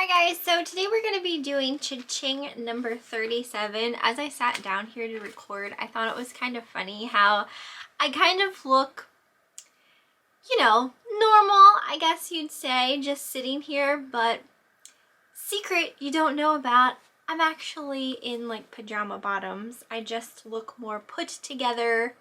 Hi guys, so today we're going to be doing CHING number 37. As I sat down here to record, I thought it was kind of funny how I kind of look, normal, I guess you'd say, just sitting here, but secret you don't know about, I'm actually in like pajama bottoms. I just look more put together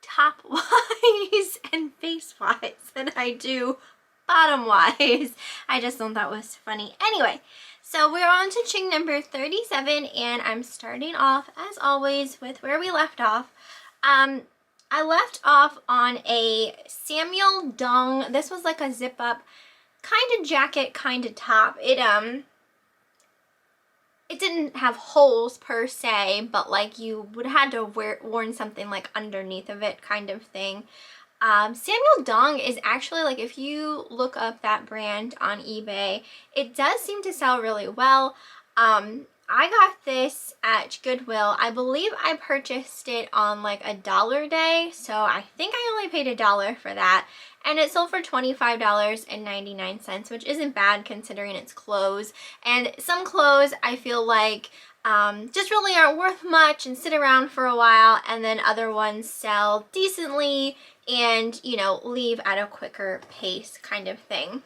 top-wise and face-wise than I do bottom-wise. I just thought that was funny. Anyway, so we're on to CHING number 37, and I'm starting off, as always, with where we left off. I left off on a Samuel Dung. This was like a zip-up kind of jacket, kind of top. It didn't have holes per se, but like you would have had to worn something like underneath of it kind of thing. Samuel Dung is actually, like, if you look up that brand on eBay, it does seem to sell really well. I got this at Goodwill. I believe I purchased it on like $1 day, so I think I only paid $1 for that. And it sold for $25.99, which isn't bad considering it's clothes. And some clothes I feel like just really aren't worth much and sit around for a while, and then other ones sell decently and, leave at a quicker pace kind of thing.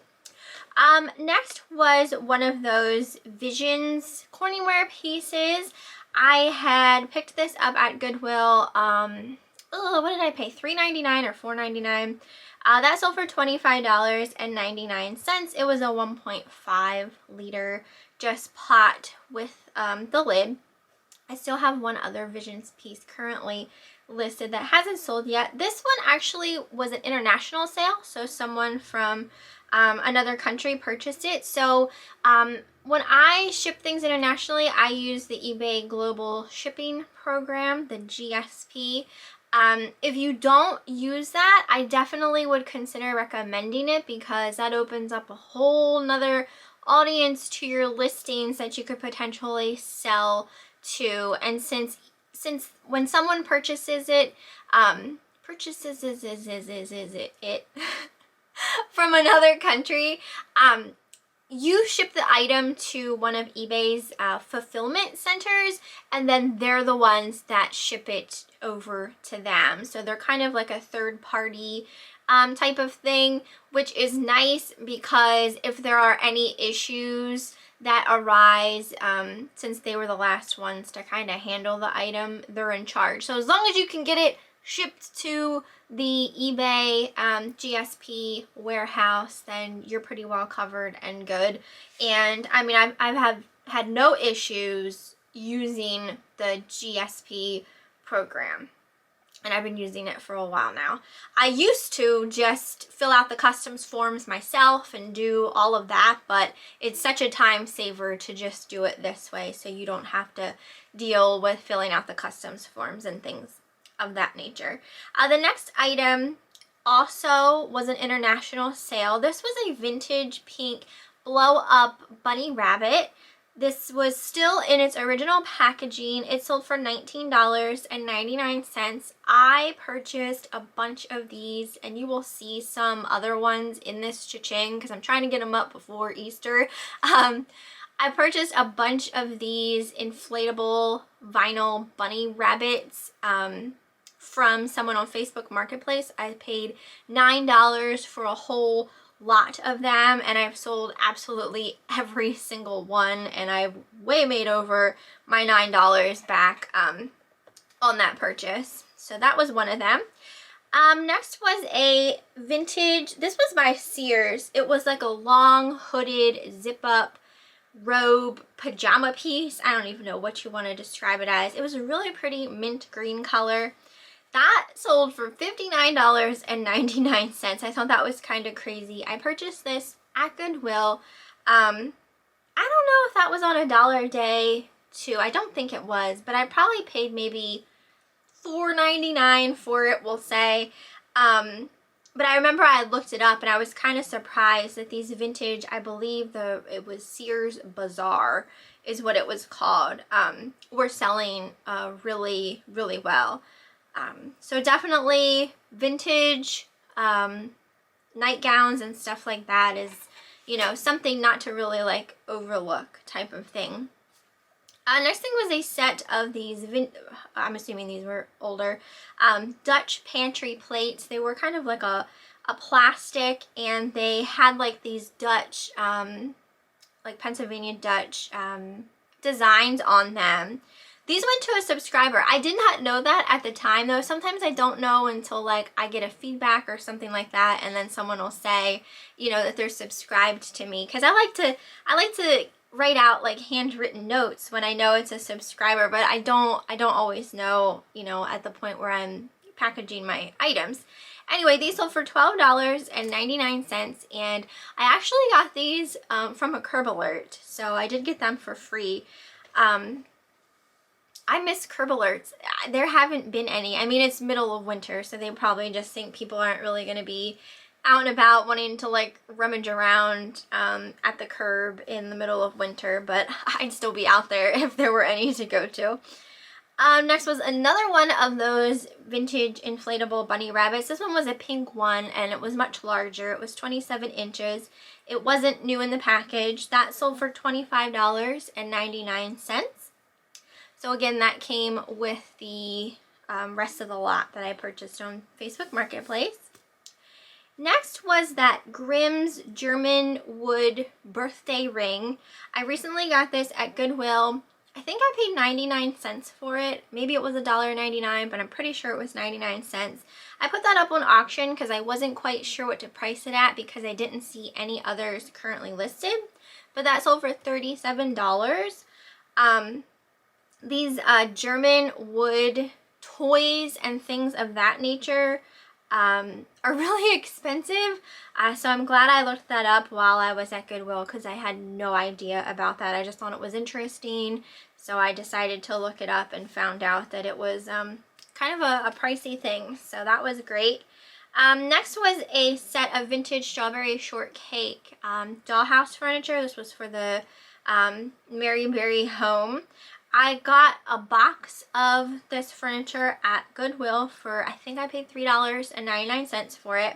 Next was one of those Visions Corningware pieces. I had picked this up at Goodwill. What did I pay? $3.99 or $4.99? That sold for $25.99. It was a 1.5 liter just pot with the lid. I still have one other Visions piece currently listed that hasn't sold yet. This one actually was an international sale, so someone from another country purchased it. So when I ship things internationally, I use the eBay Global Shipping Program, the GSP. If you don't use that, I definitely would consider recommending it, because that opens up a whole nother audience to your listings that you could potentially sell to. And since when someone purchases it from another country, you ship the item to one of eBay's fulfillment centers, and then they're the ones that ship it over to them. So they're kind of like a third party type of thing, which is nice, because if there are any issues that arise, since they were the last ones to kind of handle the item, they're in charge. So as long as you can get it shipped to the eBay GSP warehouse, then you're pretty well covered and good. And I mean, I've had no issues using the GSP program, and I've been using it for a while now. I used to just fill out the customs forms myself and do all of that, but it's such a time saver to just do it this way, so you don't have to deal with filling out the customs forms and things of that nature. The next item also was an international sale. This was a vintage pink blow up bunny rabbit. This was still in its original packaging. It sold for $19.99. I purchased a bunch of these, and you will see some other ones in this CHING because I'm trying to get them up before Easter. I purchased a bunch of these inflatable vinyl bunny rabbits from someone on Facebook Marketplace. I paid $9 for a whole lot of them, and I've sold absolutely every single one, and I've way made over my $9 back on that purchase. So that was one of them. Next was a vintage, this was by Sears. It was like a long hooded zip up robe pajama piece. I don't even know what you want to describe it as. It was a really pretty mint green color. That sold for $59.99. I thought that was kind of crazy. I purchased this at Goodwill. I don't know if that was on $1 a day too. I don't think it was, but I probably paid maybe $4.99 for it, we'll say. But I remember I looked it up, and I was kind of surprised that these vintage, I believe it was Sears Bazaar is what it was called, were selling really, really well. So definitely vintage nightgowns and stuff like that is you know, something not to really like overlook type of thing. Next thing was a set of these, I'm assuming these were older, Dutch pantry plates. They were kind of like a plastic, and they had like these Dutch, like Pennsylvania Dutch designs on them. These went to a subscriber. I did not know that at the time though. Sometimes I don't know until like I get a feedback or something like that, and then someone will say, you know, that they're subscribed to me, because I like to write out like handwritten notes when I know it's a subscriber, but I don't always know, you know, at the point where I'm packaging my items. Anyway, these sold for $12.99, and I actually got these from a Curb Alert, so I did get them for free. I miss Curb Alerts. There haven't been any. I mean, it's middle of winter, so they probably just think people aren't really going to be out and about wanting to like rummage around at the curb in the middle of winter, but I'd still be out there if there were any to go to. Next was another one of those vintage inflatable bunny rabbits. This one was a pink one, and it was much larger. It was 27 inches. It wasn't new in the package. That sold for $25.99. So again, that came with the rest of the lot that I purchased on Facebook Marketplace. Next was that Grimm's German wood birthday ring. I recently got this at Goodwill. I think I paid 99 cents for it. Maybe it was $1.99, but I'm pretty sure it was 99 cents. I put that up on auction because I wasn't quite sure what to price it at because I didn't see any others currently listed. But that sold for $37. These German wood toys and things of that nature are really expensive, so I'm glad I looked that up while I was at Goodwill because I had no idea about that. I just thought it was interesting, so I decided to look it up and found out that it was kind of a pricey thing, so that was great. Next was a set of vintage strawberry shortcake dollhouse furniture. This was for the Maryberry home. I got a box of this furniture at Goodwill for, I think I paid $3.99 for it.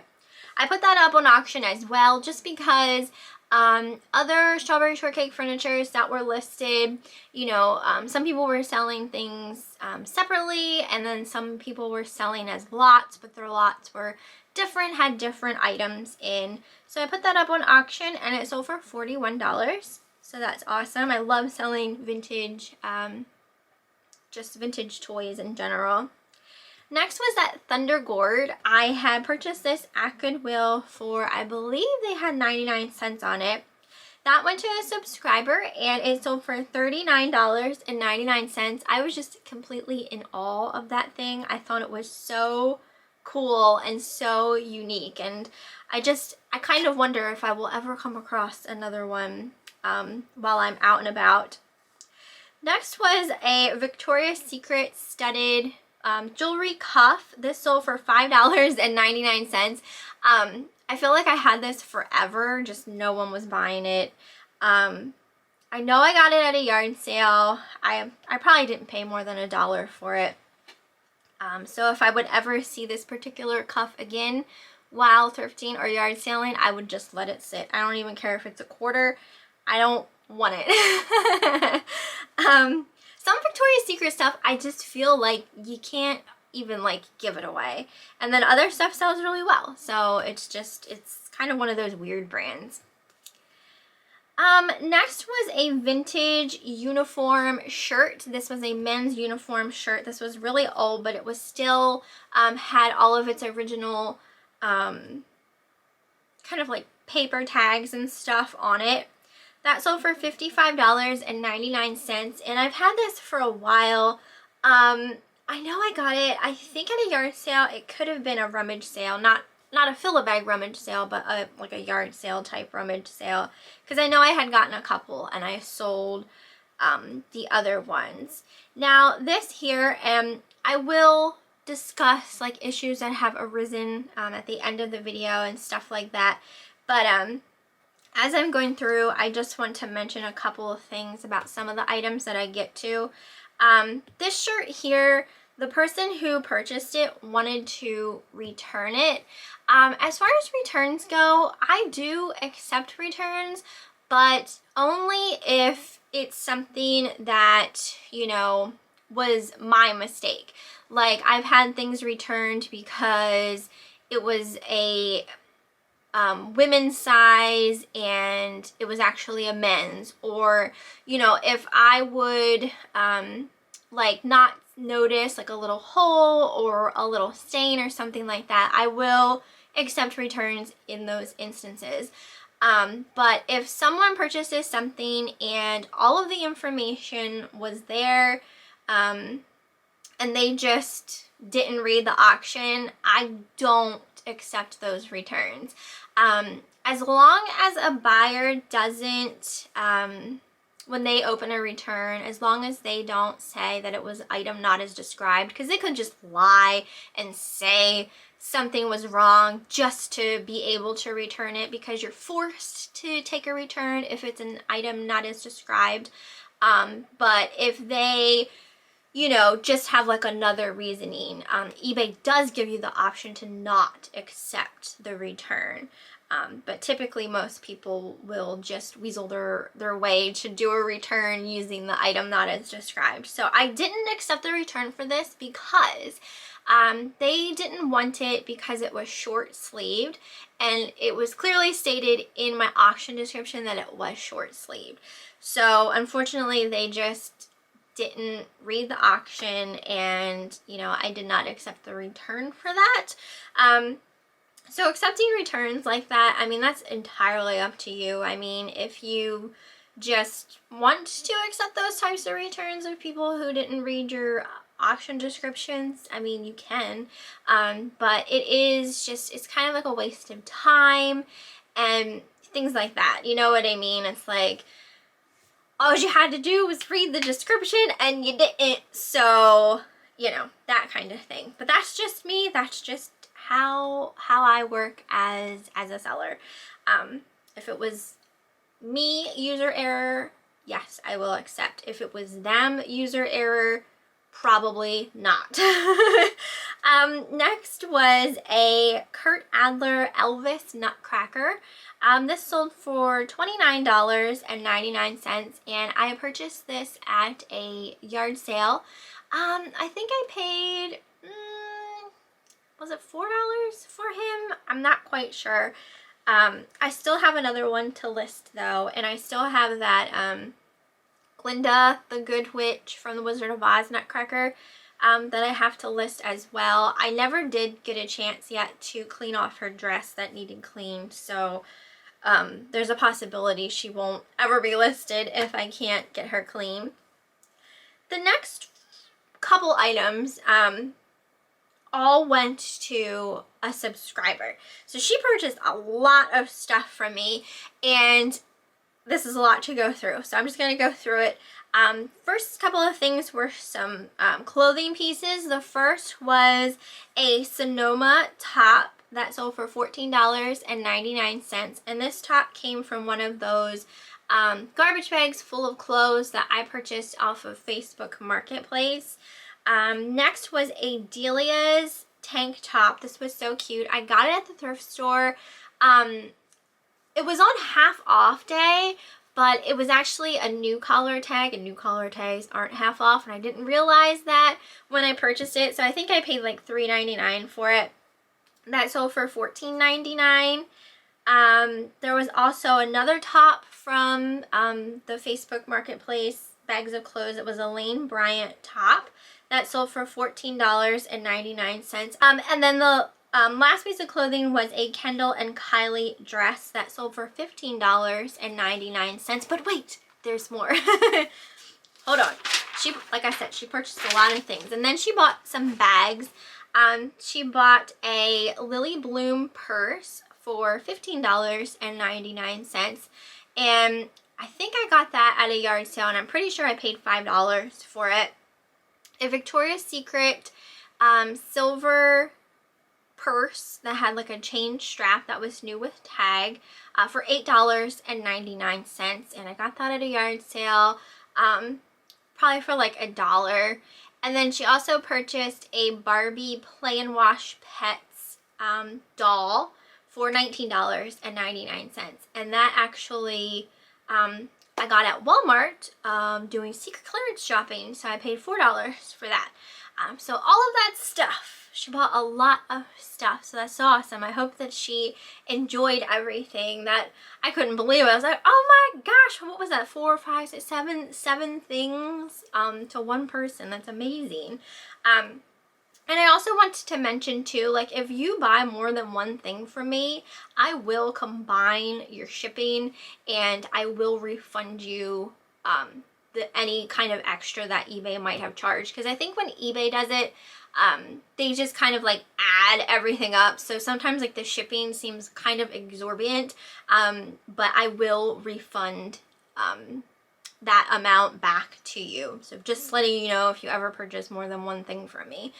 I put that up on auction as well just because other strawberry shortcake furnitures that were listed, you know, some people were selling things separately, and then some people were selling as lots, but their lots were different, had different items in. So I put that up on auction, and it sold for $41. So that's awesome. I love selling vintage, just vintage toys in general. Next was that Thunder Gourd. I had purchased this at Goodwill for, I believe they had 99 cents on it. That went to a subscriber, and it sold for $39.99. I was just completely in awe of that thing. I thought it was so cool and so unique, and I kind of wonder if I will ever come across another one while I'm out and about. Next was a Victoria's Secret studded jewelry cuff. This sold for $5.99. I feel like I had this forever, just no one was buying it. I know I got it at a yard sale. I probably didn't pay more than $1 for it. So if I would ever see this particular cuff again while thrifting or yard selling, I would just let it sit. I don't even care if it's a quarter. I don't want it. Some Victoria's Secret stuff, I just feel like you can't even like give it away. And then other stuff sells really well. So it's kind of one of those weird brands. Next was a vintage uniform shirt. This was a men's uniform shirt. This was really old, but it was still, had all of its original, kind of like paper tags and stuff on it. That sold for $55.99, and I've had this for a while. I know I got it, I think at a yard sale. It could have been a rummage sale, not a fill-a-bag rummage sale, but like a yard sale type rummage sale, because I know I had gotten a couple and I sold the other ones. Now this here, I will discuss like issues that have arisen at the end of the video and stuff like that, but as I'm going through, I just want to mention a couple of things about some of the items that I get to. This shirt here, the person who purchased it wanted to return it. As far as returns go, I do accept returns, but only if it's something that, you know, was my mistake. Like, I've had things returned because it was a women's size and it was actually a men's, or, you know, if I would like not notice like a little hole or a little stain or something like that, I will accept returns in those instances. But if someone purchases something and all of the information was there, and they just didn't read the auction, I don't accept those returns. As long as a buyer doesn't, when they open a return, as long as they don't say that it was item not as described, because they could just lie and say something was wrong just to be able to return it, because you're forced to take a return if it's an item not as described. But if they, you know, just have like another reasoning, eBay does give you the option to not accept the return. But typically most people will just weasel their way to do a return using the item not as described. So I didn't accept the return for this because they didn't want it because it was short sleeved, and it was clearly stated in my auction description that it was short sleeved. So unfortunately they just didn't read the auction, and, you know, I did not accept the return for that. So accepting returns like that, I mean, that's entirely up to you. I mean, if you just want to accept those types of returns of people who didn't read your auction descriptions, I mean, you can. But it is just, it's kind of like a waste of time and things like that. You know what I mean? It's like, all you had to do was read the description and you didn't. So, you know, that kind of thing. But that's just me. That's just how I work as a seller. If it was me, user error, yes, I will accept. If it was them, user error, probably not. Next was a Kurt Adler ELVIS Nutcracker. This sold for $29.99, and I purchased this at a yard sale. I think I paid, was it $4 for him? I'm not quite sure. I still have another one to list though, and I still have that Glinda the Good Witch from the Wizard of Oz Nutcracker that I have to list as well. I never did get a chance yet to clean off her dress that needed cleaned, so there's a possibility she won't ever be listed if I can't get her clean. The next couple items all went to a subscriber. So she purchased a lot of stuff from me, and this is a lot to go through, so I'm just going to go through it. First couple of things were some clothing pieces. The first was a Sonoma top that sold for $14.99, and this top came from one of those garbage bags full of clothes that I purchased off of Facebook Marketplace. Next was a Delia's tank top. This was so cute. I got it at the thrift store. It was on half off day, but it was actually a new collar tag, and new collar tags aren't half off, and I didn't realize that when I purchased it, so I think I paid like $3.99 for it. That sold for $14.99. There was also another top from the Facebook Marketplace bags of clothes. It was a Lane Bryant top that sold for $14.99. And then the last piece of clothing was a Kendall and Kylie dress that sold for $15.99. But wait, there's more. Hold on. She, like I said, she purchased a lot of things. And then she bought some bags. She bought a Lily Bloom purse for $15.99. And I think I got that at a yard sale, and I'm pretty sure I paid $5 for it. A Victoria's Secret silver purse that had like a chain strap that was new with tag for $8.99, and I got that at a yard sale probably for like $1. And then she also purchased a Barbie Play and Wash Pets doll for $19.99. And that actually I got at Walmart doing secret clearance shopping, so I paid $4 for that. So all of that stuff. She bought a lot of stuff, so that's so awesome. I hope that she enjoyed everything. That I couldn't believe it. I was like, oh my gosh, what was that? 4, 5, 6, 7 things to one person. That's amazing. And I also wanted to mention too, like if you buy more than one thing from me, I will combine your shipping and I will refund you any kind of extra that eBay might have charged. Because I think when eBay does it, they just kind of like add everything up, so sometimes like the shipping seems kind of exorbitant, but I will refund that amount back to you. So just letting you know if you ever purchase more than one thing from me.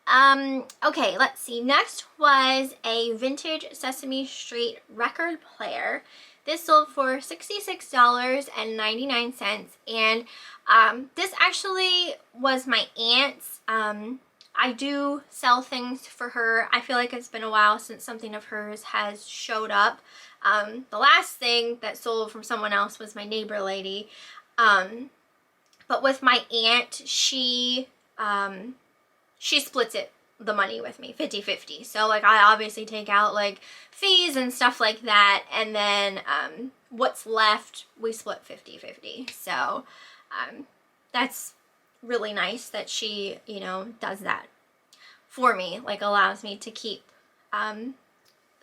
Okay, let's see. Next was a vintage Sesame Street record player. This sold for $66.99, and this actually was my aunt's. I do sell things for her. I feel like it's been a while since something of hers has showed up. The last thing that sold from someone else was my neighbor lady. But with my aunt, she splits the money with me 50-50. So like I obviously take out like fees and stuff like that, and then what's left we split 50-50. So that's really nice that she, you know, does that for me, like allows me to keep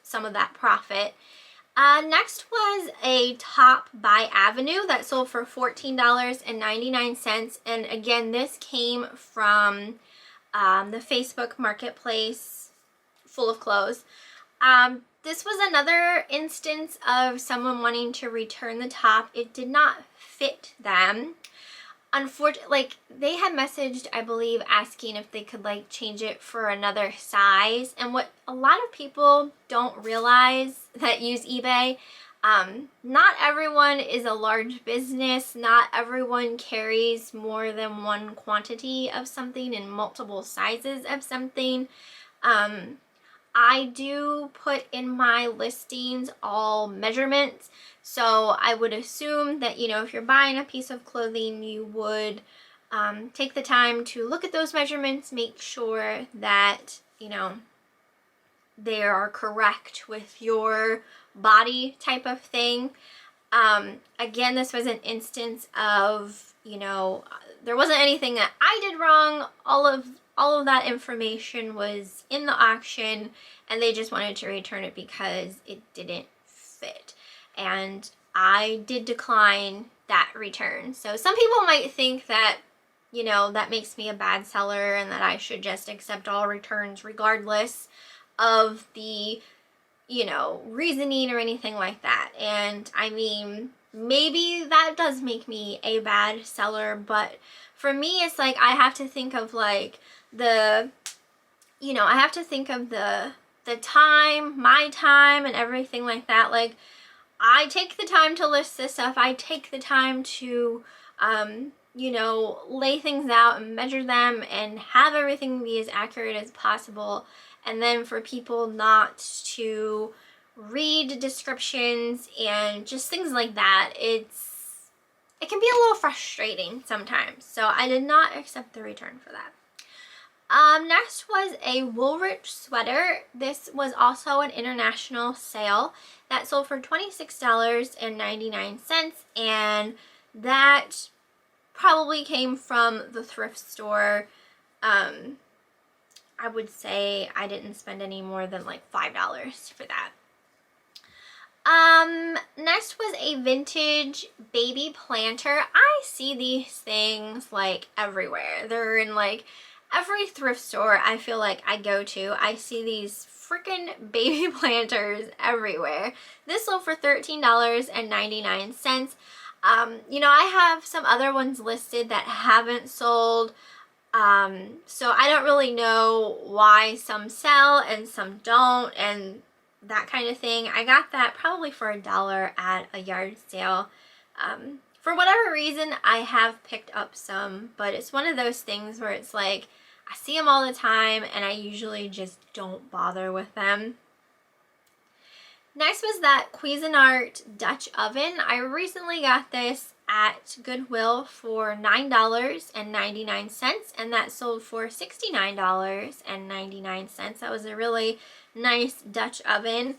some of that profit. Next was a top by Avenue that sold for $14.99, and again this came from the Facebook marketplace full of clothes. This was another instance of someone wanting to return the top. It did not fit them. Unfortunately, like they had messaged, I believe, asking if they could like change it for another size. And what a lot of people don't realize that use eBay, not everyone is a large business. Not everyone carries more than one quantity of something and multiple sizes of something. I do put in my listings all measurements, so I would assume that, you know, if you're buying a piece of clothing, you would take the time to look at those measurements, make sure that, you know, they are correct with your body type of thing. Again, this was an instance of, you know, there wasn't anything that I did wrong. All of that information was in the auction, and they just wanted to return it because it didn't fit. And I did decline that return. So some people might think that, you know, that makes me a bad seller and that I should just accept all returns regardless of the, you know, reasoning or anything like that. And I mean, maybe that does make me a bad seller, but for me, it's like I have to think of like I have to think of the time, my time, and everything like that. Like, I take the time to list this stuff. I take the time to, you know, lay things out and measure them and have everything be as accurate as possible. And then for people not to read descriptions and just things like that, it can be a little frustrating sometimes. So I did not accept the return for that. Next was a Woolrich sweater. This was also an international sale that sold for $26.99, and that probably came from the thrift store. I would say I didn't spend any more than like $5 for that. Next was a vintage baby planter. I see these things like everywhere. They're in like every thrift store I feel like I go to. I see these freaking baby planters everywhere. This sold for $13.99. You know, I have some other ones listed that haven't sold. So I don't really know why some sell and some don't and that kind of thing. I got that probably for $1 at a yard sale. For whatever reason, I have picked up some, but it's one of those things where it's like, I see them all the time and I usually just don't bother with them. Next was that Cuisinart Dutch oven. I recently got this at Goodwill for $9.99, and that sold for $69.99. That was a really nice Dutch oven,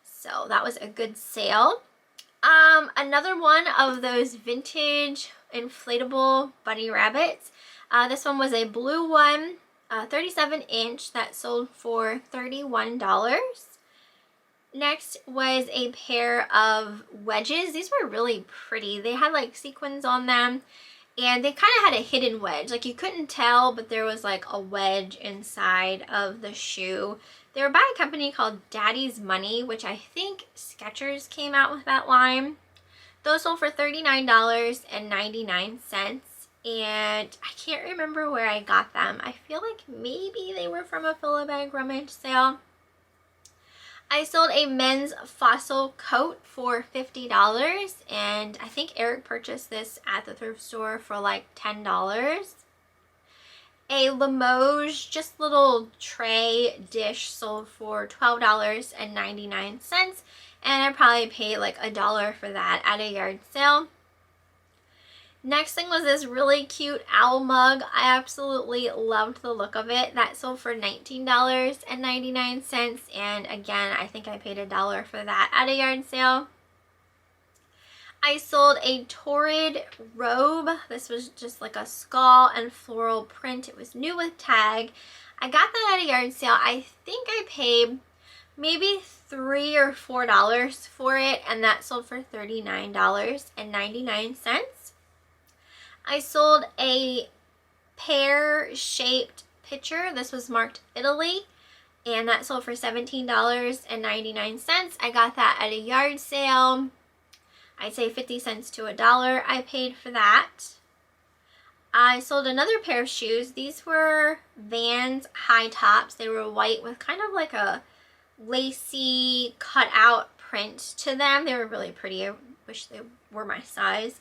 so that was a good sale. Another one of those vintage inflatable bunny rabbits. This one was a blue one, 37-inch, that sold for $31. Next was a pair of wedges. These were really pretty. They had like sequins on them, and they kind of had a hidden wedge. Like you couldn't tell, but there was like a wedge inside of the shoe. They were by a company called Daddy's Money, which I think Skechers came out with that line. Those sold for $39.99, and I can't remember where I got them. I feel like maybe they were from a Fill-A-Bag rummage sale. I sold a men's fossil coat for $50, and I think Eric purchased this at the thrift store for like $10. A Limoges just little tray dish sold for $12.99, and I probably paid like $1 for that at a yard sale. Next thing was this really cute owl mug. I absolutely loved the look of it. That sold for $19.99, and again, I think I paid $1 for that at a yard sale. I sold a Torrid robe. This was just like a skull and floral print. It was new with tag. I got that at a yard sale. I think I paid maybe $3 or $4 for it, and that sold for $39.99. I sold a pear-shaped pitcher. This was marked Italy, and that sold for $17.99. I got that at a yard sale. I'd say 50 cents to $1 I paid for that. I sold another pair of shoes. These were Vans high tops. They were white with kind of like a lacy cut out print to them. They were really pretty. I wish they were my size.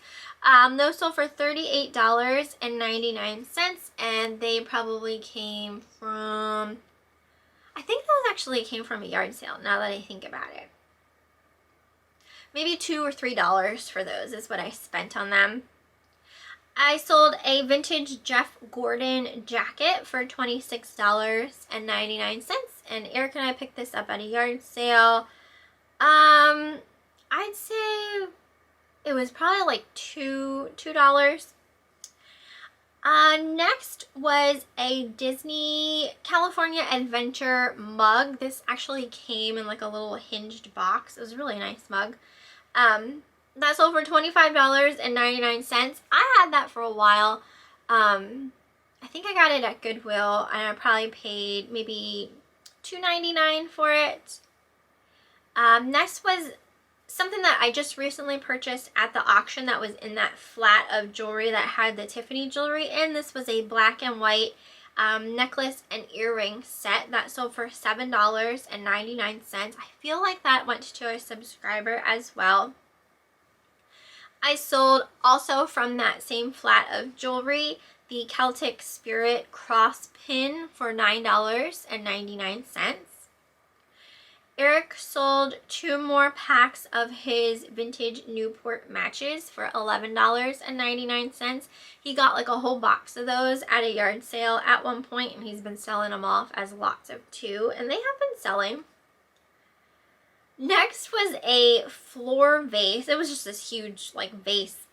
Those sold for $38.99, and they probably came from, I think those actually came from a yard sale now that I think about it. Maybe $2 or $3 for those is what I spent on them. I sold a vintage Jeff Gordon jacket for $26.99, and Eric and I picked this up at a yard sale. I'd say it was probably like $2. Next was a Disney California Adventure mug. This actually came in like a little hinged box. It was a really nice mug. That sold for $25.99. I had that for a while. I think I got it at Goodwill, and I probably paid maybe $2.99 for it. Next was something that I just recently purchased at the auction that was in that flat of jewelry that had the Tiffany jewelry in. This was a black and white necklace and earring set that sold for $7.99. I feel like that went to a subscriber as well. I sold also from that same flat of jewelry the Celtic Spirit cross pin for $9.99. Eric sold 2 more packs of his vintage Newport matches for $11.99. He got like a whole box of those at a yard sale at one point, and he's been selling them off as lots of 2, and they have been selling. Next was a floor vase. It was just this huge like vase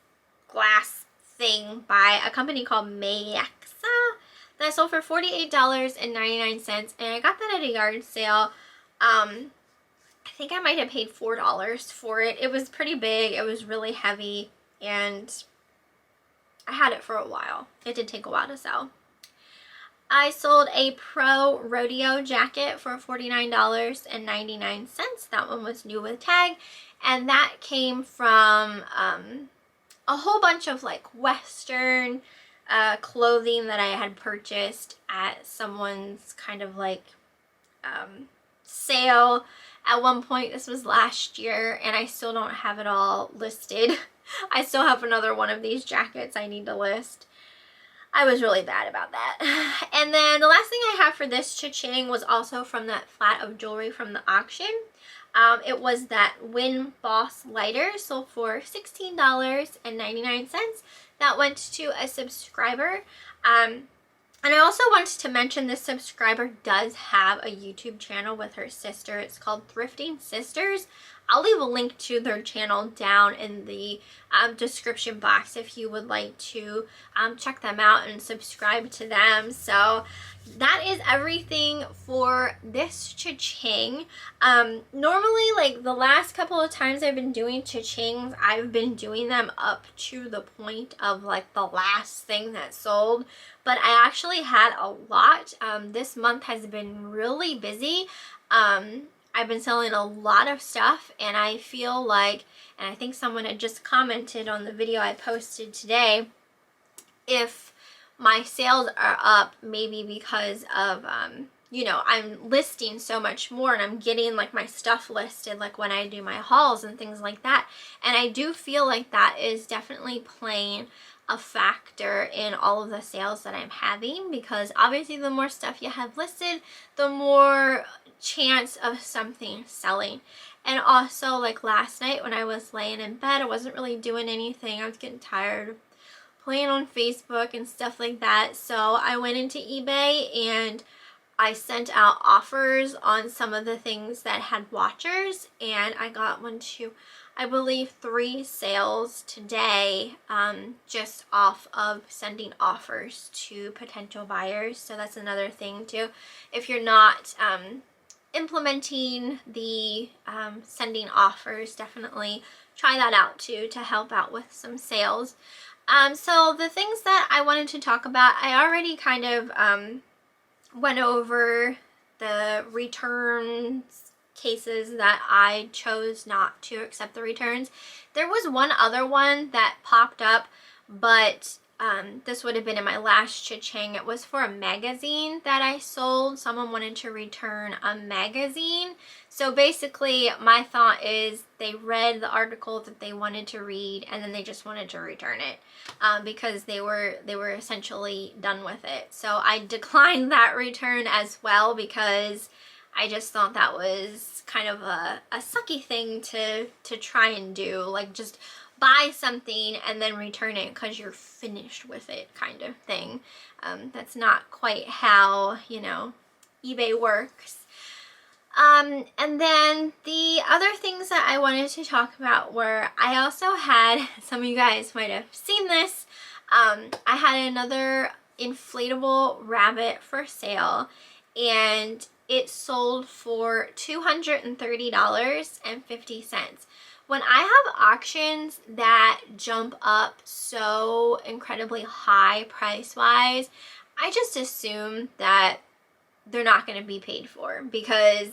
glass thing by a company called Mayexa that sold for $48.99, and I got that at a yard sale. I think I might have paid $4 for it. It was pretty big. It was really heavy, and I had it for a while. It did take a while to sell. I sold a Pro Rodeo jacket for $49.99. That one was new with tag, and that came from a whole bunch of like Western clothing that I had purchased at someone's kind of like sale at one point. This was last year, and I still don't have it all listed I still have another one of these jackets I need to list. I was really bad about that. And then the last thing I have for this cha-ching was also from that flat of jewelry from the auction. It was that Win Boss lighter, sold for $16.99. That went to a subscriber. And I also wanted to mention this subscriber does have a YouTube channel with her sister. It's called Thrifting Sisters. I'll leave a link to their channel down in the description box if you would like to check them out and subscribe to them. So that is everything for this cha-ching. Normally, like the last couple of times I've been doing cha-chings, I've been doing them up to the point of like the last thing that sold. But I actually had a lot. This month has been really busy. I've been selling a lot of stuff, and I feel like, and I think someone had just commented on the video I posted today, if my sales are up maybe because of, you know, I'm listing so much more and I'm getting like my stuff listed like when I do my hauls and things like that. And I do feel like that is definitely playing a factor in all of the sales that I'm having, because obviously the more stuff you have listed, the more chance of something selling. And also, like last night when I was laying in bed, I wasn't really doing anything. I was getting tired of playing on Facebook and stuff like that. So I went into eBay and I sent out offers on some of the things that had watchers, and I got I believe 3 sales today, just off of sending offers to potential buyers. So that's another thing too. If you're not implementing the sending offers, definitely try that out too to help out with some sales. So the things that I wanted to talk about, I already kind of went over the returns cases that I chose not to accept the returns. There was one other one that popped up, but this would have been in my last cha-ching. It was for a magazine that I sold. Someone wanted to return a magazine. So basically my thought is they read the article that they wanted to read and then they just wanted to return it because they were essentially done with it. So I declined that return as well, because I just thought that was kind of a sucky thing to try and do, like just buy something and then return it because you're finished with it kind of thing. That's not quite how, you know, eBay works. And then the other things that I wanted to talk about were, I also had, some of you guys might have seen this, I had another inflatable rabbit for sale, and it sold for $230.50. When I have auctions that jump up so incredibly high price-wise, I just assume that they're not going to be paid for, because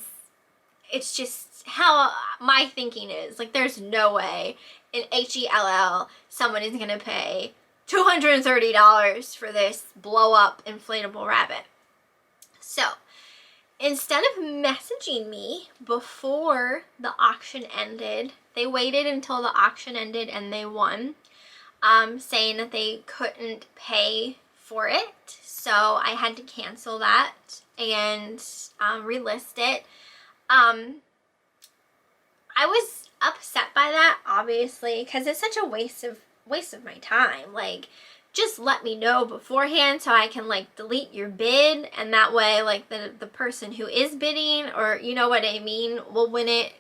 it's just how my thinking is. Like, there's no way in HELL someone is going to pay $230 for this blow-up inflatable rabbit. So instead of messaging me before the auction ended, they waited until the auction ended and they won, saying that they couldn't pay for it. So I had to cancel that and relist it. I was upset by that, obviously, because it's such a waste of my time. Like, just let me know beforehand so I can like delete your bid, and that way like the person who is bidding, or you know what I mean, will win it,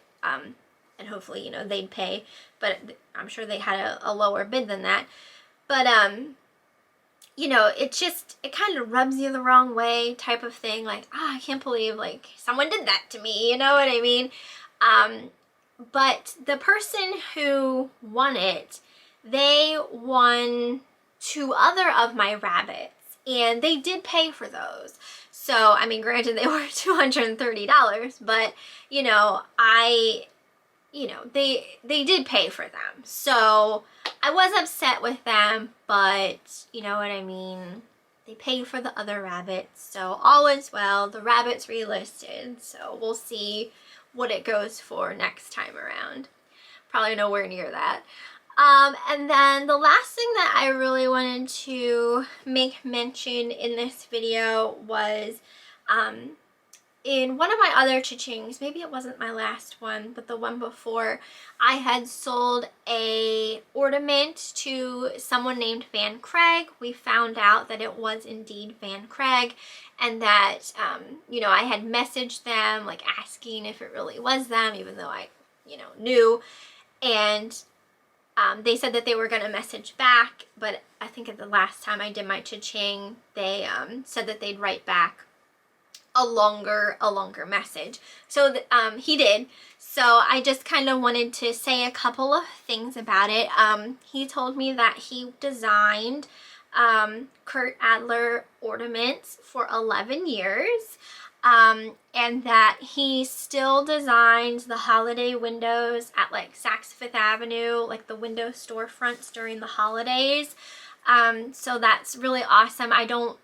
and hopefully, you know, they'd pay, but I'm sure they had a lower bid than that. But you know, it kind of rubs you the wrong way type of thing, like, I can't believe like someone did that to me, you know what I mean? But the person who won it, they won 2 other of my rabbits, and they did pay for those. So, I mean, granted, they were $230, but, you know, they did pay for them. So I was upset with them, but you know what I mean? They paid for the other rabbits, so all is well. The rabbit's relisted, so we'll see what it goes for next time around. Probably nowhere near that. And then the last thing that I really wanted to make mention in this video was in one of my other cha-chings, maybe it wasn't my last one, but the one before, I had sold a ornament to someone named Van Craig. We found out that it was indeed Van Craig, and that, you know, I had messaged them, like, asking if it really was them, even though I, you know, knew. And they said that they were going to message back, but I think at the last time I did my cha-ching, they said that they'd write back a longer message. So he did. So I just kind of wanted to say a couple of things about it. He told me that he designed Kurt Adler ornaments for 11 years. And that he still designs the holiday windows at like Saks Fifth Avenue, like the window storefronts during the holidays. So that's really awesome. I don't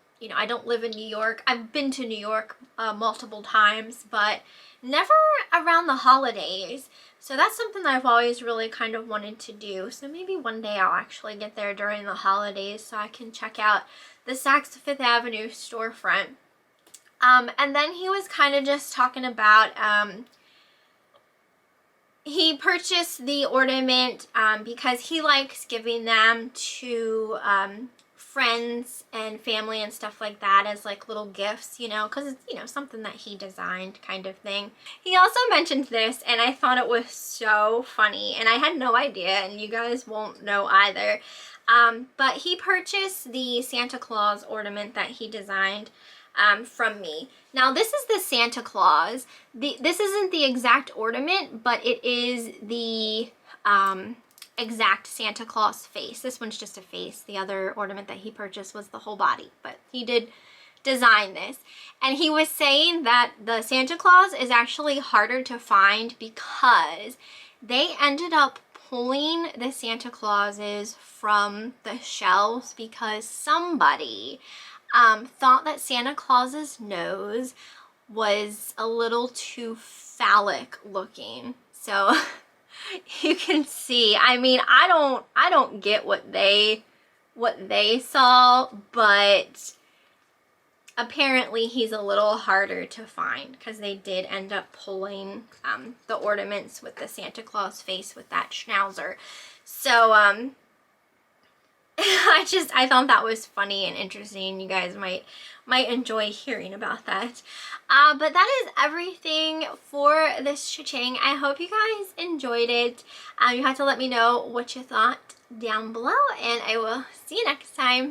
live in New York. I've been to New York multiple times, but never around the holidays. So that's something that I've always really kind of wanted to do. So maybe one day I'll actually get there during the holidays so I can check out the Saks Fifth Avenue storefront. And then he was kind of just talking about, he purchased the ornament because he likes giving them to friends and family and stuff like that as like little gifts, you know, because it's, you know, something that he designed kind of thing. He also mentioned this, and I thought it was so funny, and I had no idea, and you guys won't know either. But he purchased the Santa Claus ornament that he designed from me. Now this is the Santa Claus. This isn't the exact ornament, but it is the exact Santa Claus face. This one's just a face. The other ornament that he purchased was the whole body, but he did design this. And he was saying that the Santa Claus is actually harder to find because they ended up pulling the Santa Clauses from the shelves because somebody thought that Santa Claus's nose was a little too phallic looking. So you can see, I mean, I don't get what they saw, but apparently he's a little harder to find because they did end up pulling the ornaments with the Santa Claus face with that schnauzer. So I thought that was funny and interesting. You guys might enjoy hearing about that. But that is everything for this cha-ching. I hope you guys enjoyed it. You have to let me know what you thought down below, and I will see you next time.